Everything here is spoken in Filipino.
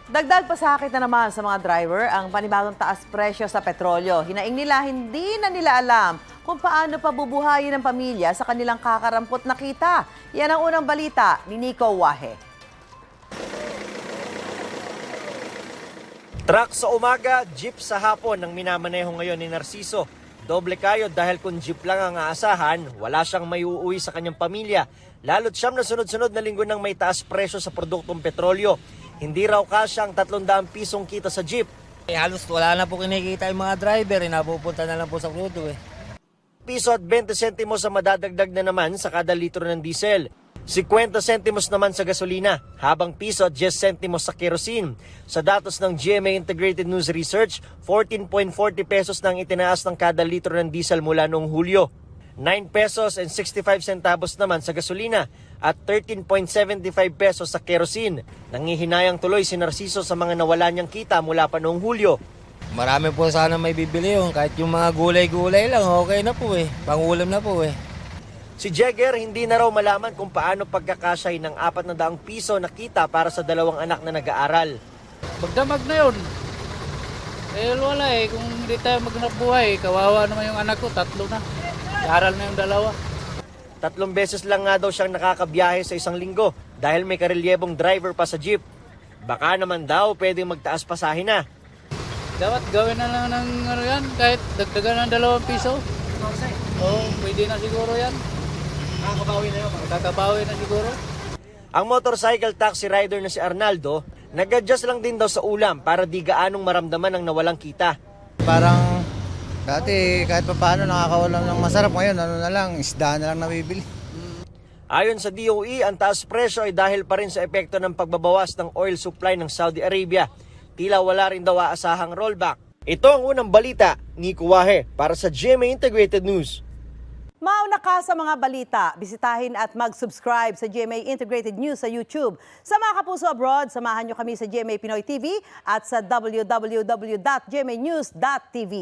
Dagdag pasakit na naman sa mga driver ang panibagong taas presyo sa petrolyo. Hinaing nila, hindi na nila alam kung paano pabubuhayin ang pamilya sa kanilang kakarampot na kita. Yan ang unang balita ni Nico Wahe. Truck sa umaga, jeep sa hapon ang minamaneho ngayon ni Narciso. Doble kayod dahil kung jeep lang ang aasahan, wala siyang may uuwi sa kanyang pamilya. Lalo't siyam na sunod-sunod na linggo nang may taas presyo sa produktong petrolyo. Hindi raw kasya ang 300 pisong kita sa jeep. Halos wala na po kinikita yung mga driver, napupunta na lang po sa crudo Piso at 20 sentimos sa madadagdag na naman sa kada litro ng diesel. 50 sentimos naman sa gasolina, habang piso at 10 sentimos sa kerosene. Sa datos ng GMA Integrated News Research, 14.40 pesos nang itinaas ng kada litro ng diesel mula noong Hulyo. 9 pesos and 65 centavos naman sa gasolina at 13.75 pesos sa kerosene. Nangihinayang tuloy si Narciso sa mga nawala niyang kita mula pa noong Hulyo. Marami po sana may bibili yun, kahit yung mga gulay-gulay lang, okay na po pangulam na po Si Jagger hindi na raw malaman kung paano pagkakasyahin ng 400 piso na kita para sa dalawang anak na nag-aaral. Magdamag na yun. Dahil wala kung hindi tayo magnabuhay, kawawa naman yung anak ko, 3 na. Aral na yung 2. 3 beses lang nga daw siyang nakakabiyahe sa isang linggo dahil may karelyebong driver pa sa jeep. Baka naman daw pwedeng magtaas pasahe na. Dapat gawin na lang ng yan, kahit dagdagan ng 2 piso. Oo, pwede na siguro yan. Kakabawi na siguro. Ang motorcycle taxi rider na si Arnaldo, nag-adjust lang din daw sa ulam para di gaanong maramdaman ang nawalang kita. Parang dati kahit pa paano nakakawalan ng masarap, ngayon ano na lang, isda na lang nabibili. Ayon sa DOE, ang taas presyo ay dahil pa rin sa epekto ng pagbabawas ng oil supply ng Saudi Arabia. Tila wala rin daw aasahang rollback. Ito ang unang balita, Nico Wahe, para sa GMA Integrated News. Mauna ka sa mga balita, bisitahin at mag-subscribe sa GMA Integrated News sa YouTube. Sa mga kapuso abroad, samahan nyo kami sa GMA Pinoy TV at sa www.gmanews.tv.